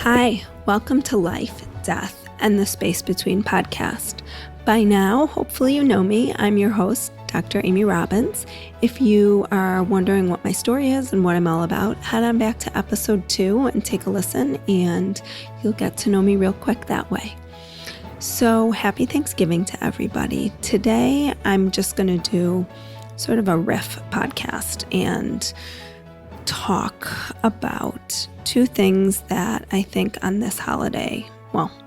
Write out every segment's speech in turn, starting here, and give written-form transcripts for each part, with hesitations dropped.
Hi, welcome to Life, Death, and the Space Between podcast. By now, hopefully you know me. I'm your host, Dr. Amy Robbins. If you are wondering what my story is and what I'm all about, head on back to episode 2 and take a listen, and you'll get to know me real quick that way. So happy Thanksgiving to everybody. Today, I'm just going to do sort of a riff podcast and talk about two things that I think on this holiday,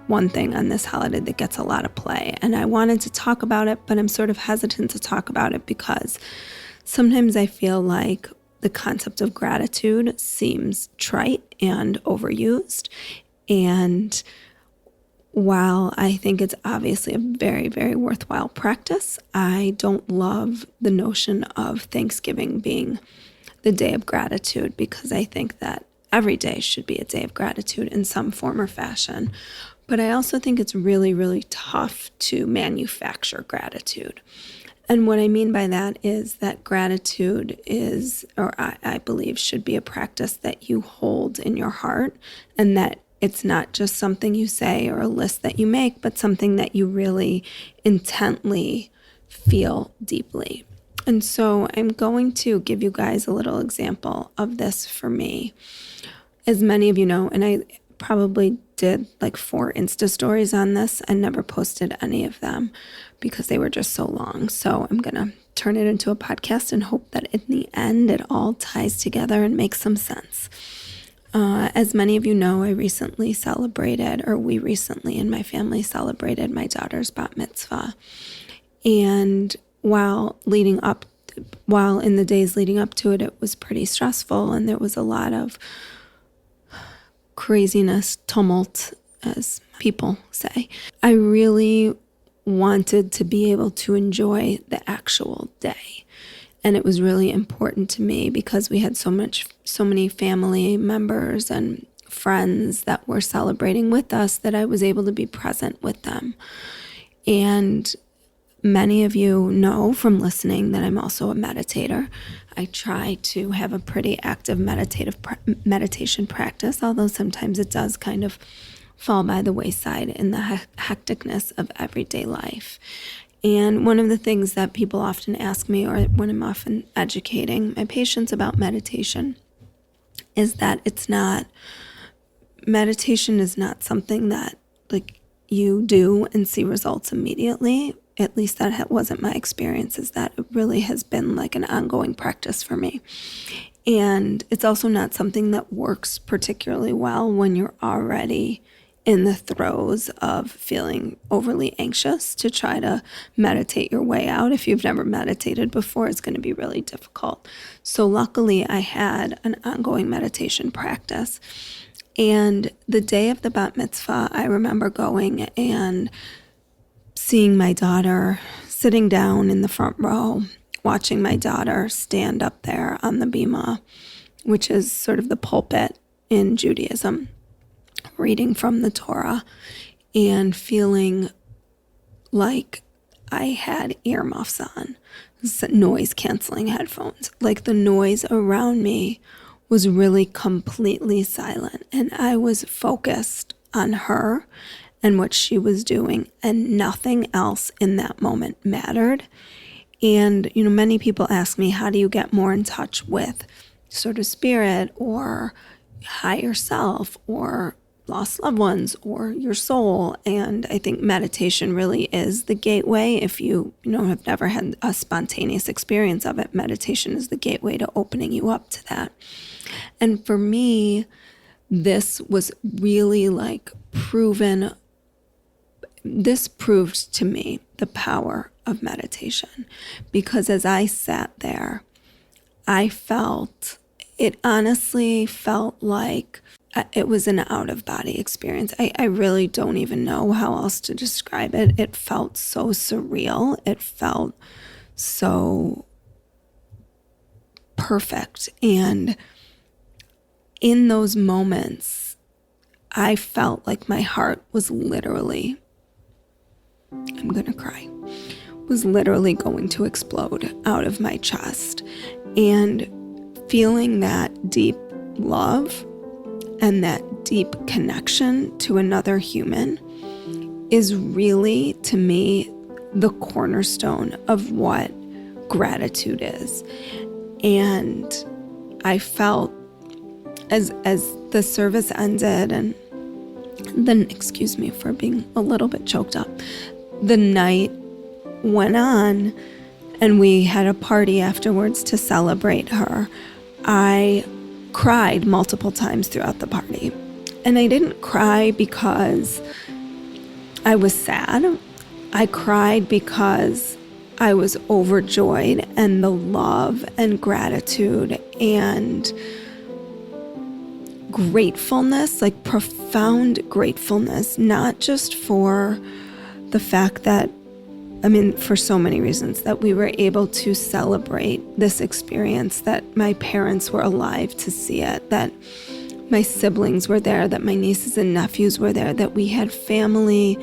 one thing on this holiday that gets a lot of play. And I wanted to talk about it, but I'm sort of hesitant to talk about it because sometimes I feel like the concept of gratitude seems trite and overused. And while I think it's obviously a very, very worthwhile practice, I don't love the notion of Thanksgiving being the day of gratitude, because I think that every day should be a day of gratitude in some form or fashion. But I also think it's really, really tough to manufacture gratitude. And what I mean by that is that gratitude is, or I believe should be, a practice that you hold in your heart, and that it's not just something you say or a list that you make, but something that you really intently feel deeply. And so I'm going to give you guys a little example of this for me. As many of you know, and I probably did like 4 Insta stories on this and never posted any of them because they were just so long. So I'm going to turn it into a podcast and hope that in the end it all ties together and makes some sense. As many of you know, we recently in my family celebrated my daughter's bat mitzvah. And while in the days leading up to it, it was pretty stressful, and there was a lot of craziness, tumult, as people say. I really wanted to be able to enjoy the actual day. And it was really important to me because we had so many family members and friends that were celebrating with us that I was able to be present with them. And many of you know from listening that I'm also a meditator. I try to have a pretty active meditation practice, although sometimes it does kind of fall by the wayside in the hecticness of everyday life. And one of the things that people often ask me, or when I'm often educating my patients about meditation, is that meditation is not something that like you do and see results immediately. At least that wasn't my experience, is that it really has been like an ongoing practice for me. And it's also not something that works particularly well when you're already in the throes of feeling overly anxious. To try to meditate your way out, if you've never meditated before, it's going to be really difficult. So luckily, I had an ongoing meditation practice. And the day of the bat mitzvah, I remember going and seeing my daughter sitting down in the front row, watching my daughter stand up there on the bima, which is sort of the pulpit in Judaism, reading from the Torah, and feeling like I had earmuffs on, noise-canceling headphones. Like the noise around me was really completely silent, and I was focused on her and what she was doing, and nothing else in that moment mattered. And, many people ask me, how do you get more in touch with sort of spirit or higher self or lost loved ones or your soul? And I think meditation really is the gateway. If you have never had a spontaneous experience of it, meditation is the gateway to opening you up to that. And for me, this was really like this proved to me the power of meditation, because as I sat there, it honestly felt like it was an out-of-body experience. I really don't even know how else to describe it. It felt so surreal. It felt so perfect. And in those moments, I felt like my heart was literally, I'm going to cry, was literally going to explode out of my chest. And feeling that deep love and that deep connection to another human is really, to me, the cornerstone of what gratitude is. And I felt as the service ended, and then, excuse me for being a little bit choked up, the night went on and we had a party afterwards to celebrate her, I cried multiple times throughout the party. And I didn't cry because I was sad. I cried because I was overjoyed, and the love and gratitude and gratefulness, like profound gratefulness, not just for the fact that, for so many reasons, that we were able to celebrate this experience, that my parents were alive to see it, that my siblings were there, that my nieces and nephews were there, that we had family,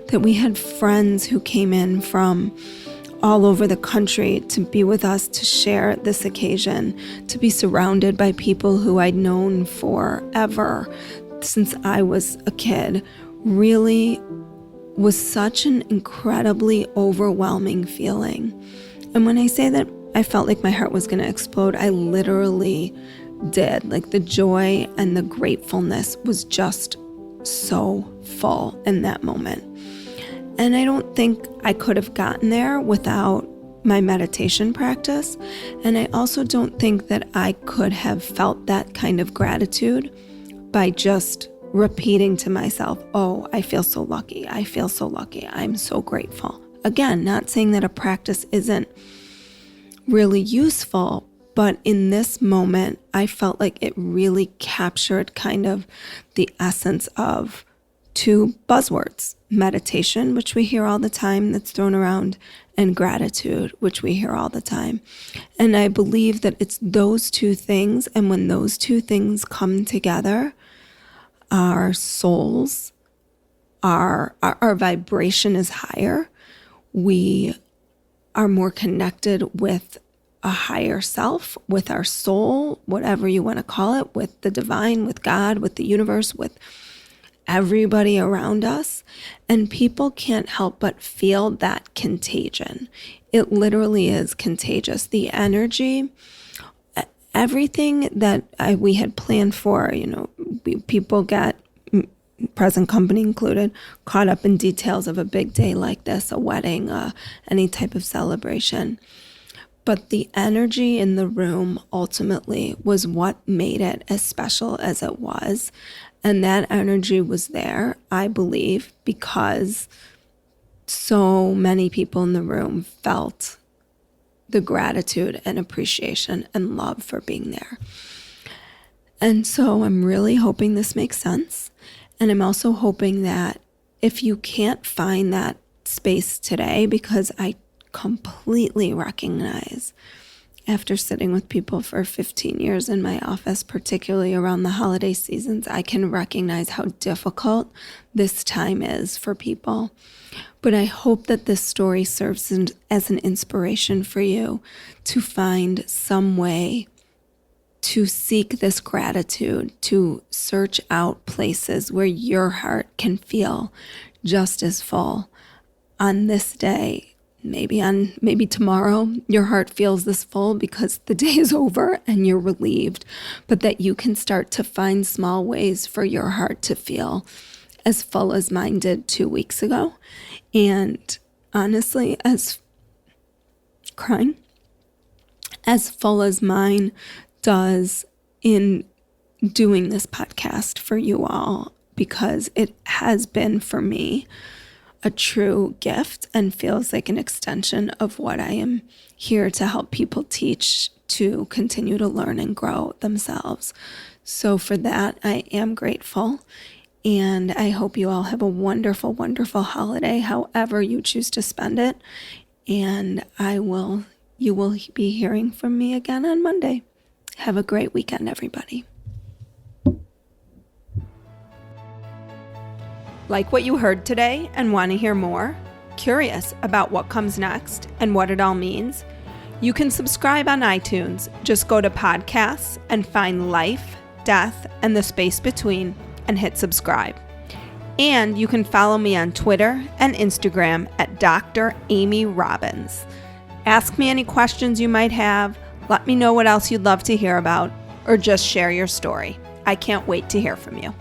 that we had friends who came in from all over the country to be with us, to share this occasion, to be surrounded by people who I'd known forever since I was a kid, really was such an incredibly overwhelming feeling. And when I say that I felt like my heart was going to explode, I literally did. Like, the joy and the gratefulness was just so full in that moment. And I don't think I could have gotten there without my meditation practice. And I also don't think that I could have felt that kind of gratitude by just repeating to myself, oh, I feel so lucky. I feel so lucky. I'm so grateful. Again, not saying that a practice isn't really useful, but in this moment, I felt like it really captured kind of the essence of two buzzwords: meditation, which we hear all the time, that's thrown around, and gratitude, which we hear all the time. And I believe that it's those two things, and when those two things come together, our souls, our vibration is higher. We are more connected with a higher self, with our soul, whatever you want to call it, with the divine, with God, with the universe, with everybody around us. And people can't help but feel that contagion. It literally is contagious. The energy, everything that we had planned for, people get, present company included, caught up in details of a big day like this, a wedding, any type of celebration. But the energy in the room ultimately was what made it as special as it was. And that energy was there, I believe, because so many people in the room felt the gratitude and appreciation and love for being there. And so I'm really hoping this makes sense. And I'm also hoping that if you can't find that space today, because I completely recognize, after sitting with people for 15 years in my office, particularly around the holiday seasons, I can recognize how difficult this time is for people. But I hope that this story serves as an inspiration for you to find some way to seek this gratitude, to search out places where your heart can feel just as full on this day. Maybe tomorrow your heart feels this full because the day is over and you're relieved, but that you can start to find small ways for your heart to feel as full as mine did 2 weeks ago. And honestly, as full as mine does in doing this podcast for you all, because it has been for me a true gift and feels like an extension of what I am here to help people teach, to continue to learn and grow themselves. So for that, I am grateful. And I hope you all have a wonderful, wonderful holiday, however you choose to spend it. And you will be hearing from me again on Monday. Have a great weekend, everybody. Like what you heard today and want to hear more? Curious about what comes next and what it all means? You can subscribe on iTunes. Just go to podcasts and find Life, death, and the space between, and hit subscribe. And you can follow me on Twitter and Instagram at Dr. Amy Robbins. Ask me any questions you might have, let me know what else you'd love to hear about, or just share your story. I can't wait to hear from you.